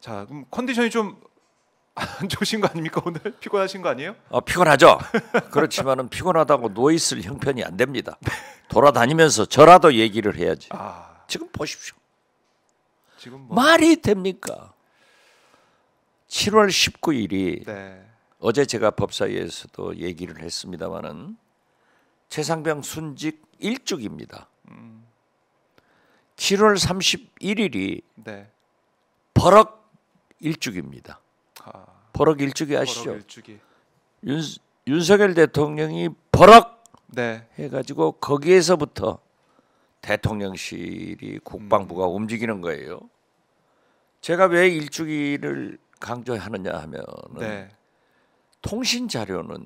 자, 그럼 컨디션이 좀 안 좋으신 거 아닙니까? 오늘 피곤하신 거 아니에요? 피곤하죠. 그렇지만은 피곤하다고 누워 있을 형편이 안 됩니다. 돌아다니면서 저라도 얘기를 해야지. 지금 보십시오. 지금 뭐 말이 됩니까? 7월 19일이 네. 어제 제가 법사위에서도 얘기를 했습니다마는 최상병 순직 1주기입니다. 7월 31일이 네. 버럭 1주기입니다. 버럭 1주기 아시죠? 버럭 1주기. 윤석열 대통령이 버럭 네. 해가지고 거기에서부터 대통령실이 국방부가 움직이는 거예요. 제가 왜 1주기를 강조하느냐 하면은 네. 통신 자료는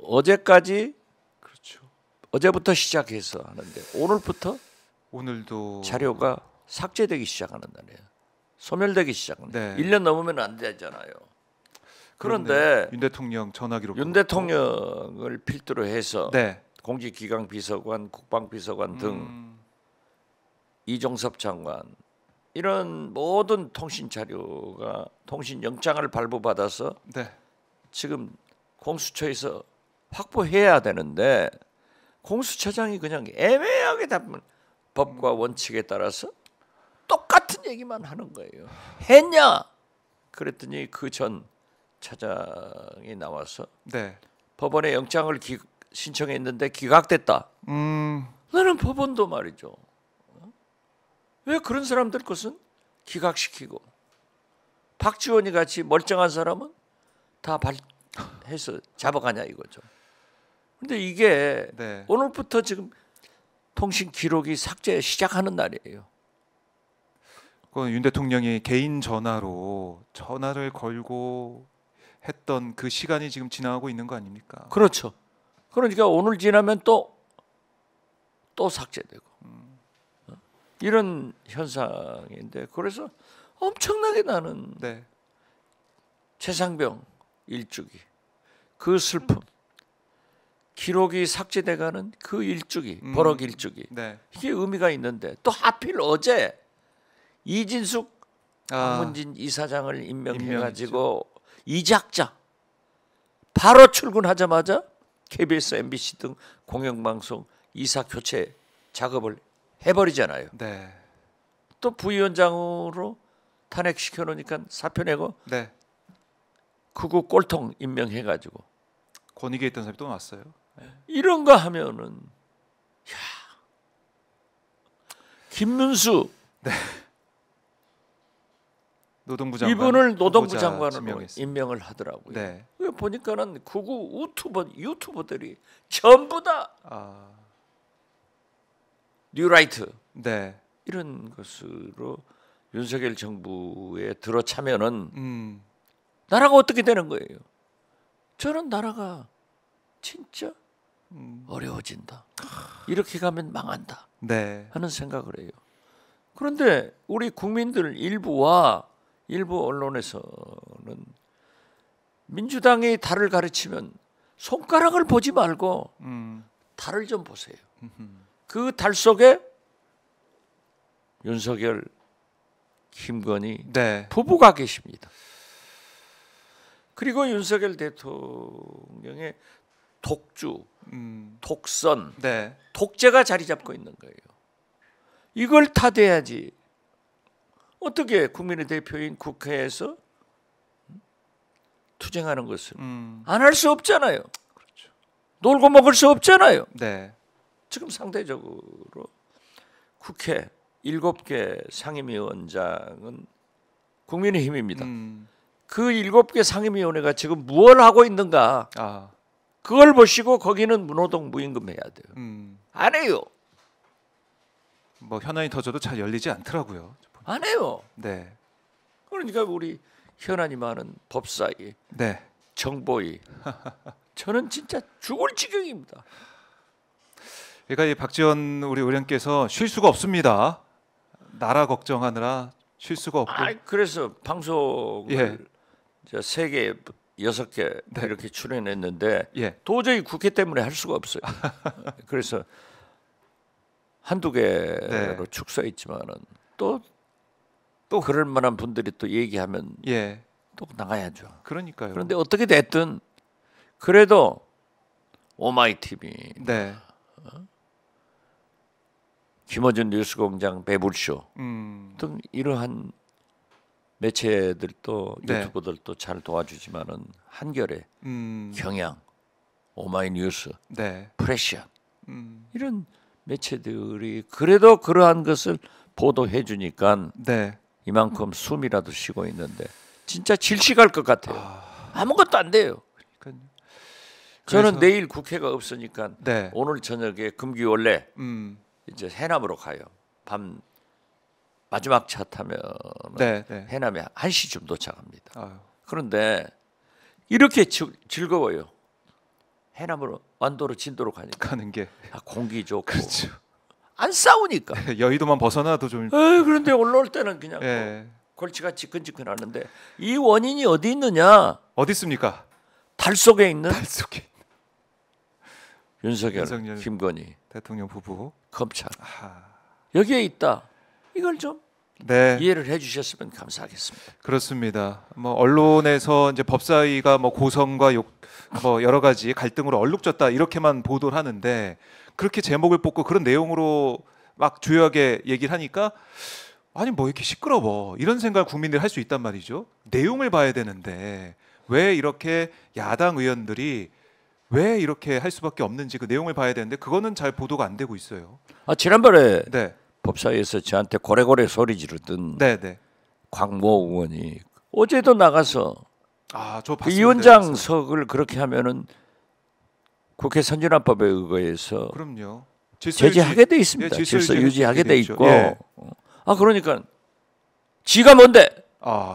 어제까지 그렇죠. 어제부터 시작해서 하는데 오늘도 자료가 삭제되기 시작하는 날이에요. 소멸되기 시작하는. 네. 1년 넘으면 안 되잖아요. 그런데 윤 대통령 전화 기록. 윤 대통령을 필두로 해서 네. 공직기강 비서관, 국방비서관 등 이종섭 장관 이런 모든 통신 자료가 통신 영장을 발부받아서 네. 지금 공수처에서 확보해야 되는데 공수처장이 그냥 애매하게 답변 법과 원칙에 따라서 똑같은 얘기만 하는 거예요. 했냐? 그랬더니 그 전 차장이 나와서 네. 법원에 영장을 신청했는데 기각됐다. 나는 법원도 말이죠. 왜 그런 사람들 것은 기각시키고 박지원이 같이 멀쩡한 사람은 다 해서 잡아가냐 이거죠. 근데 이게 네. 오늘부터 지금 통신 기록이 삭제 시작하는 날이에요. 그건 윤 대통령이 개인 전화로 전화를 걸고 했던 그 시간이 지금 지나가고 있는 거 아닙니까? 그렇죠. 그러니까 오늘 지나면 또 삭제되고 이런 현상인데 그래서 엄청나게 나는 네. 최상병 1주기 그 슬픔 기록이 삭제돼가는 그 1주기 버럭 1주기 네. 이게 의미가 있는데 또 하필 어제 이진숙 박문진 이사장을 임명해가지고 이작자 바로 출근하자마자 KBS, MBC 등 공영방송 이사 교체 작업을 해버리잖아요. 네. 또 부위원장으로 탄핵시켜 놓으니까 사표 내고 네. 그거 꼴통 임명해가지고 권익위에 있던 사람이 또 나왔어요. 이런 거 하면은 야 김문수 네. 노동부 장관 이분을 노동부 장관으로 임명을 하더라고요. 네. 보니까는 구구 유튜버들이 전부 다 뉴라이트 네. 이런 것으로 윤석열 정부에 들어차면은 나라가 어떻게 되는 거예요? 저는 나라가 진짜 어려워진다. 이렇게 가면 망한다. 네. 하는 생각을 해요. 그런데 우리 국민들 일부 언론에서는 민주당이 달을 가르치면 손가락을 보지 말고 달을 좀 보세요. 그 달 속에 윤석열, 김건희 네. 부부가 계십니다. 그리고 윤석열 대통령의 독주, 독선, 네. 독재가 자리 잡고 있는 거예요. 이걸 타대야지. 어떻게 국민의 대표인 국회에서 투쟁하는 것을 안 할 수 없잖아요. 그렇죠. 놀고 먹을 수 없잖아요. 네. 지금 상대적으로 국회 7개 상임위원장은 국민의힘입니다. 그 7개 상임위원회가 지금 무엇을 하고 있는가? 그걸 보시고 거기는 무노동 무임금 해야 돼요. 안 해요. 뭐 현안이 터져도 잘 열리지 않더라고요. 안 해요. 네. 그러니까 우리 현안이 많은 법사위, 네. 정보위, 저는 진짜 죽을 지경입니다. 그러니까 이 박지원 우리 의원께서 쉴 수가 없습니다. 나라 걱정하느라 쉴 수가 없고. 그래서 방송을 3개, 6개 네. 이렇게 출연했는데 예. 도저히 국회 때문에 할 수가 없어요. 그래서 한두 개로 네. 축소했지만은 또 또 그럴 만한 분들이 또 얘기하면 예. 또 나가야죠. 그러니까요. 그런데 어떻게 됐든 그래도 오마이TV, 네. 김어준 뉴스공장, 배불쇼 등 이러한 매체들도 네. 유튜버들도 잘 도와주지만은 한겨레, 경향, 오마이뉴스, 네. 프레시안 이런 매체들이 그래도 그러한 것을 보도해 주니까 네. 이만큼 숨이라도 쉬고 있는데 진짜 질식할 것 같아요. 아무것도 안 돼요. 그러니까요. 저는 내일 국회가 없으니까 네. 오늘 저녁에 금기원래 이제 해남으로 가요. 밤 마지막 차 타면 네. 네. 해남에 1시쯤 도착합니다. 아유. 그런데 이렇게 즐거워요. 해남으로 완도로 진도로 가니까 가는 게 공기 좋고 그렇죠. 안 싸우니까. 여의도만 벗어나도 좀 그런데 올라올 때는 그냥 예. 골치가 지끈지끈하는데 이 원인이 어디 있느냐? 어디 있습니까? 달 속에 있는 달 속에 윤석열, 윤석열 김건희 대통령 부부 검찰 여기에 있다. 이걸 좀 네. 이해를 해주셨으면 감사하겠습니다. 그렇습니다. 뭐 언론에서 이제 법사위가 뭐 고성과 뭐 여러 가지 갈등으로 얼룩졌다 이렇게만 보도를 하는데 그렇게 제목을 뽑고 그런 내용으로 막 주요하게 얘기를 하니까 아니 뭐 이렇게 시끄러워 이런 생각을 국민들이 할 수 있단 말이죠. 내용을 봐야 되는데 왜 이렇게 야당 의원들이 왜 이렇게 할 수밖에 없는지 그 내용을 봐야 되는데 그거는 잘 보도가 안 되고 있어요. 지난번에 네. 법사위에서 저한테 고래고래 소리 지르던 네. 광모 의원이 어제도 나가서 저 그 봤습니다. 위원장석을 그렇게 하면은 국회 선진화법에 의거해서 그럼요. 제재하게 돼 있습니다. 예, 질서 유지하게 돼 있죠. 있고. 예. 그러니까 지가 뭔데?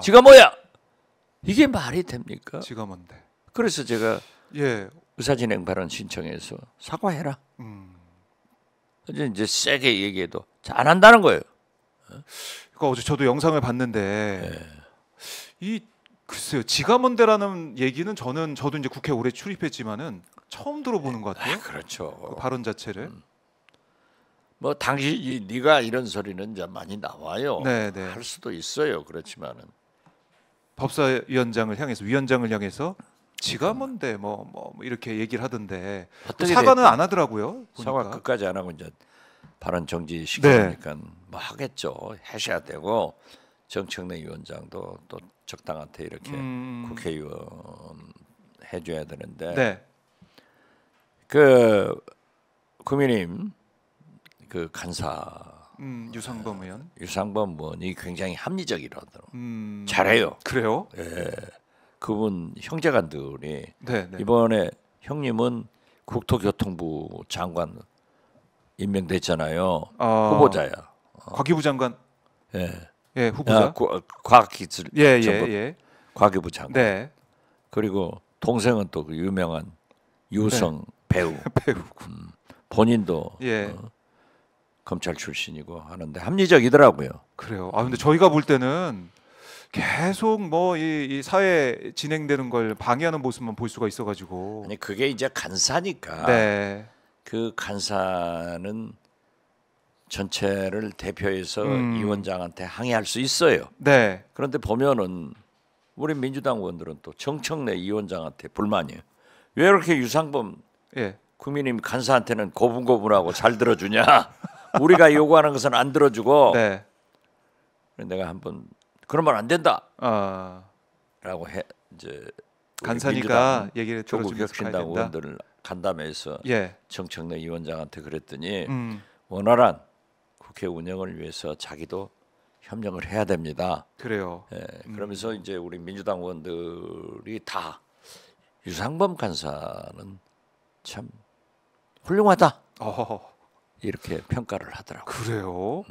지가 뭐야? 이게 말이 됩니까? 지가 뭔데? 그래서 제가 예. 의사진행 발언 신청해서 사과해라. 이제 세게 얘기해도 안 한다는 거예요. 그러니까 어제 저도 영상을 봤는데 이 글쎄요, 지가 뭔데라는 얘기는 저도 이제 국회 오래 출입했지만은 처음 들어보는 것 같아요. 그렇죠. 그 발언 자체를. 뭐 당시 네가 이런 소리는 이제 많이 나와요. 네. 할 수도 있어요. 그렇지만은 법사위원장을 향해서 위원장을 향해서 지가 뭔데 뭐 이렇게 얘기를 하던데 어떻게 사과는 됐든 안 하더라고요. 사과 보니까. 끝까지 안 하고 이제 발언 정지 시키니까 뭐 하겠죠. 하셔야 되고 정청래 위원장도 또 적당한테 이렇게 국회의원 해줘야 되는데 네. 그 국민의힘 그 간사 유상범 의원. 유상범 의원이 굉장히 합리적이라더라고요. 잘해요. 그래요? 예. 그분 형제간들이 네. 이번에 형님은 국토교통부 장관 임명됐잖아요. 후보자야. 과기부 장관. 예, 후보자. 과학기술 예. 과기부 장관. 네. 그리고 동생은 또 그 유명한 유성 배우. 본인도 검찰 출신이고 하는데 합리적이더라고요. 그래요. 근데 저희가 볼 때는 계속 뭐 이 사회 진행되는 걸 방해하는 모습만 볼 수가 있어가지고. 아니 그게 이제 간사니까. 네. 그 간사는 전체를 대표해서 위원장한테 항의할 수 있어요. 네. 그런데 보면은 우리 민주당 의원들은 또 정청래 위원장한테 불만이에요. 왜 이렇게 유상범 국민의힘 간사한테는 고분고분하고 잘 들어주냐? 우리가 요구하는 것은 안 들어주고. 네. 내가 한번 그러면 안 된다. 라고 이제 간사니까 얘기를 조국 들어주면서 가야 혁신당 된다. 의원들을 간담회에서 정청래 위원장한테 그랬더니 원활한 국회 운영을 위해서 자기도 협력을 해야 됩니다. 그래요. 그러면서 이제 우리 민주당 의원들이 다 유상범 간사는 참 훌륭하다. 이렇게 평가를 하더라고요. 그래요.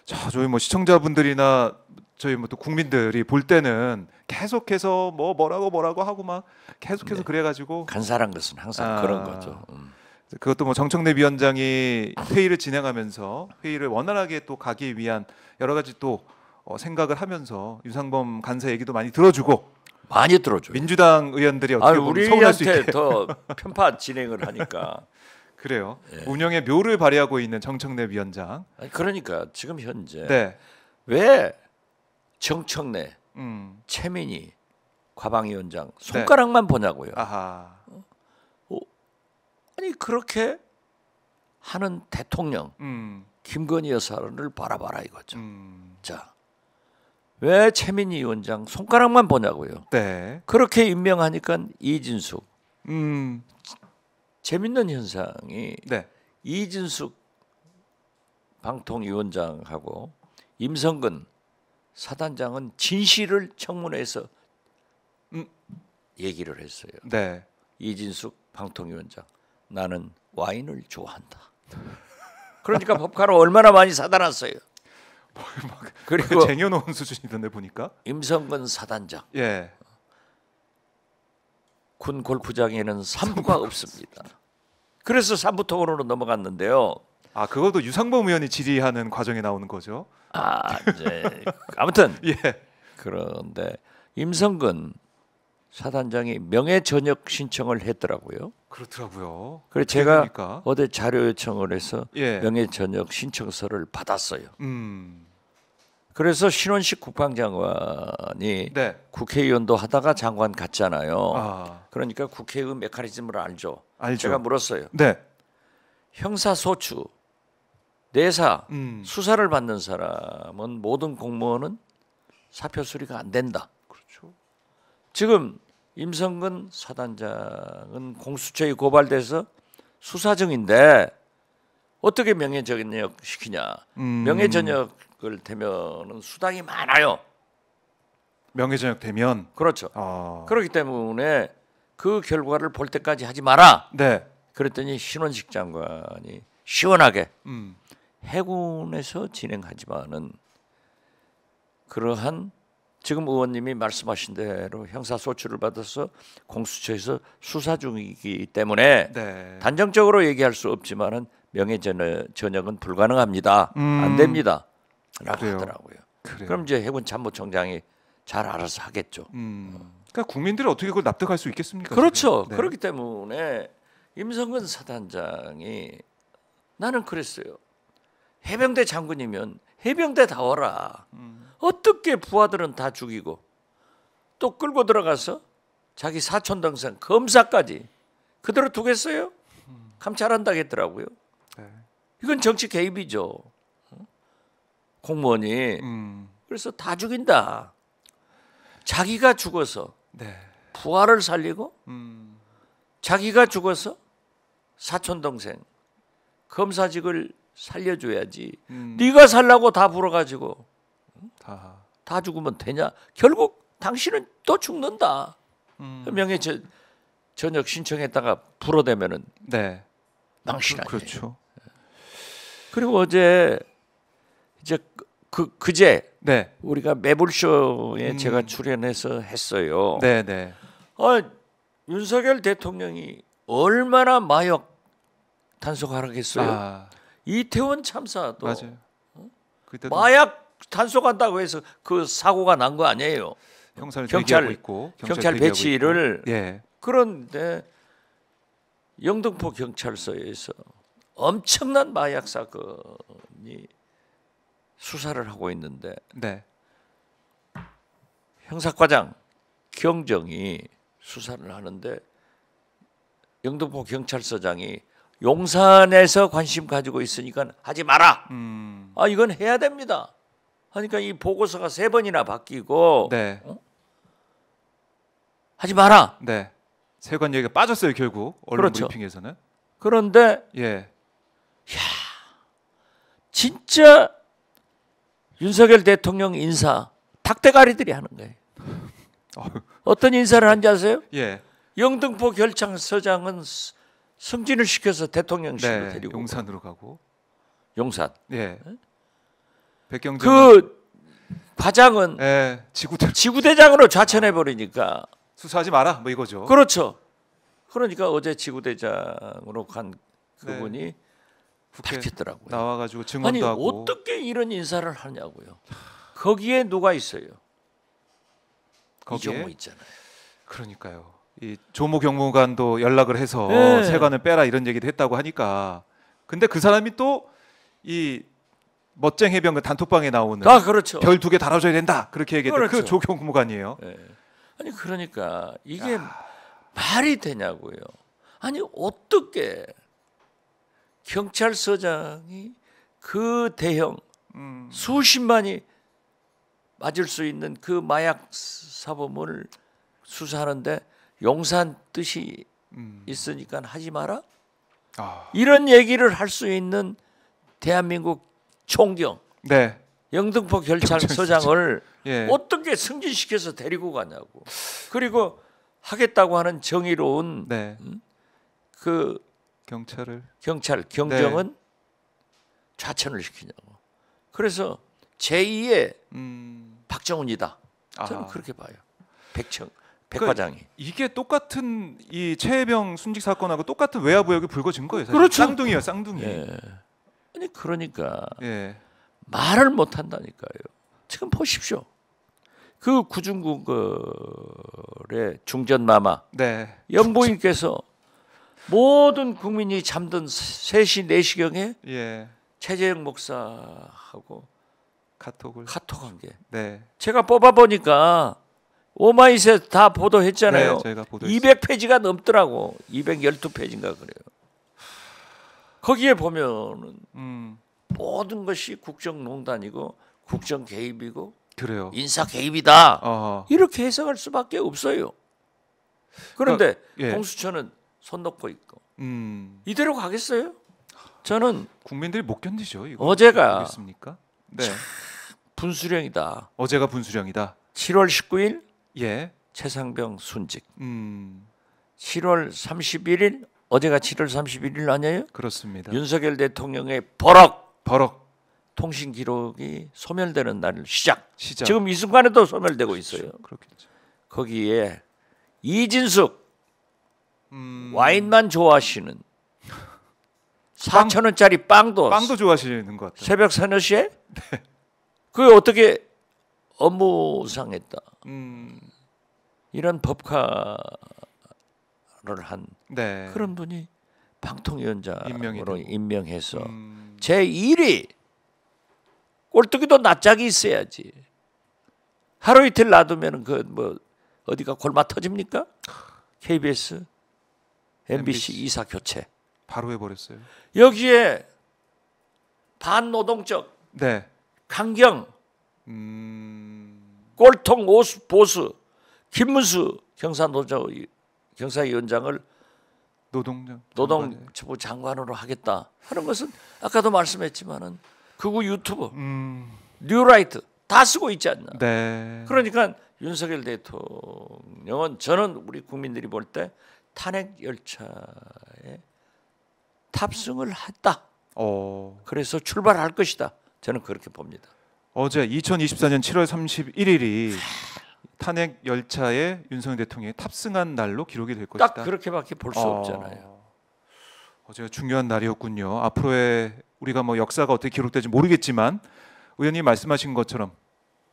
자, 저희 뭐 시청자분들이나 저희 뭐 또 국민들이 볼 때는 계속해서 뭐라고 하고 막 계속해서 그래가지고 간사란 것은 항상 그런 거죠. 그것도 뭐 정청래 위원장이 회의를 진행하면서 회의를 원활하게 또 가기 위한 여러 가지 또 생각을 하면서 유상범 간사 얘기도 많이 들어주고 많이 들어줘요. 민주당 의원들이 어떻게 보면 서운할 수 있게 우리한테 더 편파 진행을 하니까 그래요. 운영의 묘를 발휘하고 있는 정청래 위원장. 그러니까 지금 현재 네. 왜 정청래, 최민희 과방위원장 손가락만 보냐고요. 아하. 아니 그렇게 하는 대통령 김건희 여사를 바라봐라 이거죠. 자, 왜 최민희 위원장 손가락만 보냐고요. 네. 그렇게 임명하니까 이진숙. 재밌는 현상이 네. 이진숙 방통위원장하고 임성근 사단장은 진실을 청문회에서 얘기를 했어요. 네. 이진숙 방통위원장, 나는 와인을 좋아한다. 그러니까 법카로 얼마나 많이 사다 놨어요. 그리고 쟁여놓은 수준이던데 보니까. 임성근 사단장. 예. 군 골프장에는 산부가 없습니다. 그래서 산부통으로 넘어갔는데요. 아, 그것도 유상범 의원이 질의하는 과정에 나오는 거죠. 이제 아무튼 예. 그런데 임성근 사단장이 명예 전역 신청을 했더라고요. 그렇더라고요. 그래서 제가 됩니까? 어제 자료 요청을 해서 예. 명예 전역 신청서를 받았어요. 음. 그래서 신원식 국방장관이 네. 국회의원도 하다가 장관 갔잖아요. 아. 그러니까 국회의 메커니즘을 알죠. 알죠. 제가 물었어요. 네. 형사소추, 내사, 음. 수사를 받는 사람은 모든 공무원은 사표 수리가 안 된다. 그렇죠. 지금 임성근 사단장은 공수처에 고발돼서 수사 중인데 어떻게 명예전역 시키냐? 명예전역을 되면은 수당이 많아요. 명예전역 되면. 그렇죠. 아. 그렇기 때문에 그 결과를 볼 때까지 하지 마라. 네. 그랬더니 신원식 장관이 시원하게 음. 해군에서 진행하지만은 그러한 지금 의원님이 말씀하신 대로 형사소추를 받아서 공수처에서 수사 중이기 때문에 네. 단정적으로 얘기할 수 없지만은 명예전역은 불가능합니다. 안 됩니다. 라고 그래요. 하더라고요. 그래요. 그럼 이제 해군 참모총장이 잘 알아서 하겠죠. 그러니까 국민들이 어떻게 그걸 납득할 수 있겠습니까? 그렇죠. 지금? 네. 그렇기 때문에 임성근 사단장이 나는 그랬어요. 해병대 장군이면 해병대 다워라. 어떻게 부하들은 다 죽이고 또 끌고 들어가서 자기 사촌 동생 검사까지 그대로 두겠어요? 감찰한다겠더라고요. 네. 이건 정치 개입이죠. 공무원이 그래서 다 죽인다. 자기가 죽어서 네. 부하를 살리고 자기가 죽어서 사촌 동생 검사직을 살려줘야지. 네가 살라고 다 불어가지고 다 죽으면 되냐? 결국 당신은 또 죽는다. 명예 전역 신청했다가 불어대면은 네. 망신 아니에요. 그렇죠. 그리고 어제 이제 그제 네. 우리가 매불쇼에 제가 출연해서 했어요. 네, 네. 윤석열 대통령이 얼마나 마약 단속하라겠어요. 아, 이태원 참사도 맞아요. 그때도 마약 단속한다고 해서 그 사고가 난 거 아니에요. 형사를 경찰 대기하고 있고 경찰 대기하고 배치를 있고. 예. 그런데 영등포 경찰서에서 엄청난 마약 사건이 수사를 하고 있는데 네. 형사과장 경정이 수사를 하는데 영등포 경찰서장이 용산에서 관심 가지고 있으니까 하지 마라. 이건 해야 됩니다. 하니까 이 보고서가 3번이나 바뀌고 네. 하지 마라. 네. 세관 얘기가 빠졌어요, 결국. 언론 그렇죠. 브리핑에서는. 그런데 예. 진짜 윤석열 대통령 인사 닭대가리들이 하는 거예요. 어떤 인사를 한지 아세요? 예. 영등포 경찰서장은 승진을 시켜서 대통령실로 네. 데리고 용산으로 가고. 용산. 예. 백경정 그 과장은 예. 지구대장으로 좌천해 버리니까 수사하지 마라. 뭐 이거죠. 그렇죠. 그러니까 어제 지구대장으로 간 그분이 네. 밝혔더라고요. 나와 가지고 증언도 아니 하고. 어떻게 이런 인사를 하냐고요. 거기에 누가 있어요? 거기에 이종호 있잖아요. 그러니까요. 이 조모 경무관도 연락을 해서 네. 세관을 빼라 이런 얘기도 했다고 하니까 근데 그 사람이 또 이 멋쟁 해병 그 단톡방에 나오는 아, 그렇죠. 별 2개 달아줘야 된다 그렇게 얘기했던 그렇죠. 그 조경무관이에요. 예. 아니 그러니까 이게 말이 되냐고요. 아니 어떻게 경찰서장이 그 대형 수십만이 맞을 수 있는 그 마약 사범을 수사하는데 용산 뜻이 있으니까 하지 마라? 이런 얘기를 할 수 있는 대한민국 총경 네. 영등포 경찰서장을 예. 어떻게 승진시켜서 데리고 가냐고. 그리고 하겠다고 하는 정의로운 네. 그 경찰 경정은 네. 좌천을 시키냐고. 그래서 제2의 박정훈이다. 저는 그렇게 봐요. 백과장이. 그러니까 이게 똑같은 이 최혜병 순직 사건하고 똑같은 외화부 의혹이 불거진 거예요. 사실. 그렇죠. 쌍둥이요, 쌍둥이. 예. 아니 그러니까 예. 말을 못 한다니까요. 지금 보십시오. 그 구중구걸의 중전마마 네. 영부인께서 모든 국민이 잠든 3시 4시경에 예. 최재형 목사하고 카톡한 게 네. 제가 뽑아보니까 오마이스에 다 보도했잖아요. 네, 저희가 보도했어요. 200페이지가 넘더라고. 212페이지인가 그래요. 거기에 보면은 모든 것이 국정농단이고 국정 개입이고 그래요. 인사 개입이다. 어허. 이렇게 해석할 수밖에 없어요. 그런데 예. 공수처는 손 놓고 있고 이대로 가겠어요? 저는 국민들이 못 견디죠. 이거. 어제가 모르겠습니까? 네. 분수령이다. 어제가 분수령이다. 7월 19일 예. 최상병 순직. 7월 31일 어제가 7월 31일 아니에요? 그렇습니다. 윤석열 대통령의 버럭 통신 기록이 소멸되는 날 시작. 지금 이 순간에도 소멸되고 있어요. 그렇겠죠. 거기에 이진숙 와인만 좋아하시는 4,000원짜리 빵도 좋아하시는 것 같아요. 새벽 3-4시에 네. 그게 어떻게 업무상했다. 이런 법카를 한 네. 그런 분이 방통위원장으로 임명해서 제1위 꼴뚜기도 낯짝이 있어야지. 하루 이틀 놔두면 그 뭐 어디가 골마 터집니까? KBS, MBC 이사 교체 바로 해버렸어요. 여기에 반노동적 네. 강경 꼴통 보수 김문수 경사위원장을 노동부 장관으로 하겠다 하는 것은 아까도 말씀했지만은 그거 유튜브 뉴라이트 다 쓰고 있지 않나. 네. 그러니까 윤석열 대통령은 저는 우리 국민들이 볼 때 탄핵 열차에 탑승을 했다. 그래서 출발할 것이다. 저는 그렇게 봅니다. 어제 2024년 7월 31일이 탄핵 열차에 윤석열 대통령이 탑승한 날로 기록이 될 것이다. 딱 그렇게밖에 볼 수 없잖아요. 어제가 중요한 날이었군요. 앞으로의 우리가 뭐 역사가 어떻게 기록될지 모르겠지만 의원님 말씀하신 것처럼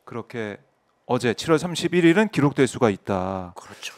그렇게 어제 7월 31일은 기록될 수가 있다. 그렇죠.